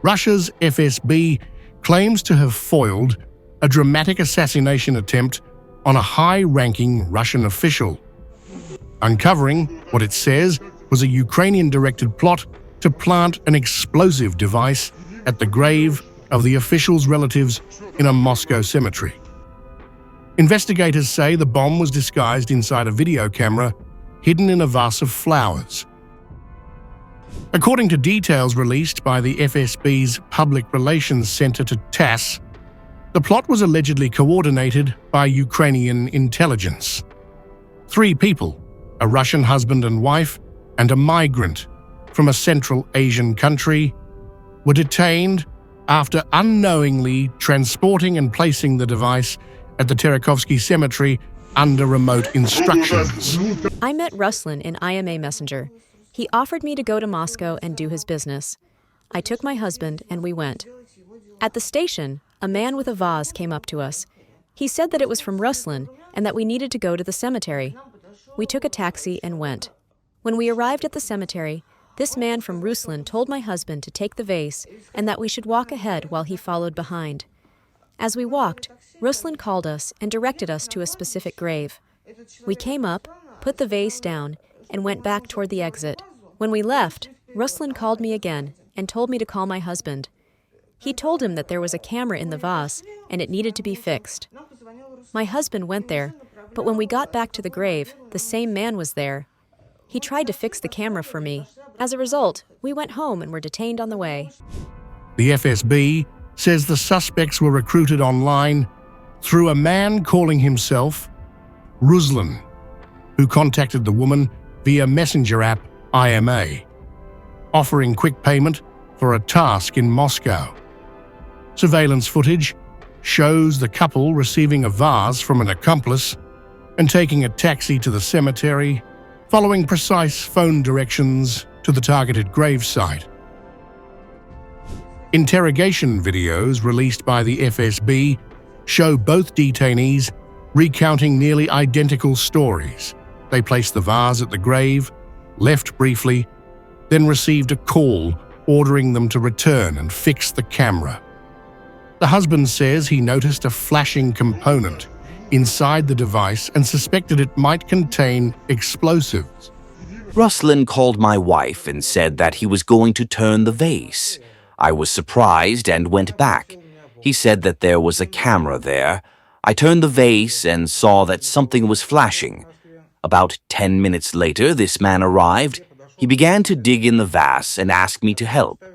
Russia's FSB claims to have foiled a dramatic assassination attempt on a high-ranking Russian official, uncovering what it says was a Ukrainian-directed plot to plant an explosive device at the grave of the official's relatives in a Moscow cemetery. Investigators say the bomb was disguised inside a video camera hidden in a vase of flowers. According to details released by the FSB's Public Relations Center to TASS, the plot was allegedly coordinated by Ukrainian intelligence. 3 people, a Russian husband and wife and a migrant from a Central Asian country, were detained after unknowingly transporting and placing the device at the Terrakovsky Cemetery under remote instructions. I met Ruslan in IMA Messenger. He offered me to go to Moscow and do his business. I took my husband and we went. At the station, a man with a vase came up to us. He said that it was from Ruslan and that we needed to go to the cemetery. We took a taxi and went. When we arrived at the cemetery, this man from Ruslan told my husband to take the vase and that we should walk ahead while he followed behind. As we walked, Ruslan called us and directed us to a specific grave. We came up, put the vase down, and went back toward the exit. When we left, Ruslan called me again and told me to call my husband. He told him that there was a camera in the vase and it needed to be fixed. My husband went there, but when we got back to the grave, the same man was there. He tried to fix the camera for me. As a result, we went home and were detained on the way. The FSB says the suspects were recruited online through a man calling himself Ruslan, who contacted the woman via messenger app IMA, offering quick payment for a task in Moscow. Surveillance footage shows the couple receiving a vase from an accomplice and taking a taxi to the cemetery, following precise phone directions to the targeted gravesite. Interrogation videos released by the FSB show both detainees recounting nearly identical stories. They placed the vase at the grave, left briefly, then received a call ordering them to return and fix the camera. The husband says he noticed a flashing component inside the device and suspected it might contain explosives. Ruslan called my wife and said that he was going to turn the vase. I was surprised and went back. He said that there was a camera there. I turned the vase and saw that something was flashing. About 10 minutes later, this man arrived. He began to dig in the vase and asked me to help.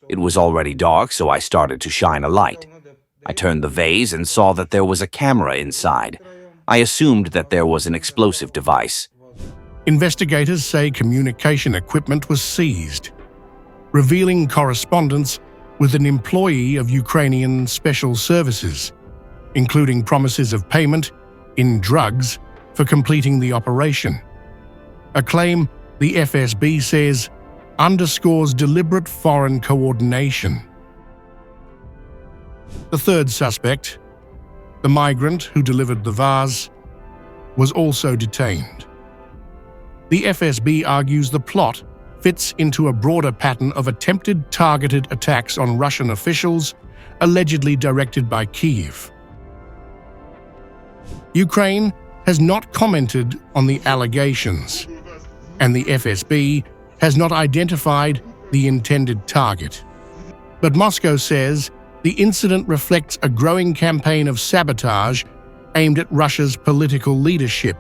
It was already dark, so I started to shine a light. I turned the vase and saw that there was a camera inside. I assumed that there was an explosive device. Investigators say communication equipment was seized, revealing correspondence with an employee of Ukrainian Special Services, including promises of payment in drugs for completing the operation. A claim the FSB says underscores deliberate foreign coordination. The third suspect, the migrant who delivered the vase, was also detained. The FSB argues the plot fits into a broader pattern of attempted targeted attacks on Russian officials, allegedly directed by Kyiv. Ukraine has not commented on the allegations, and the FSB has not identified the intended target. But Moscow says the incident reflects a growing campaign of sabotage aimed at Russia's political leadership.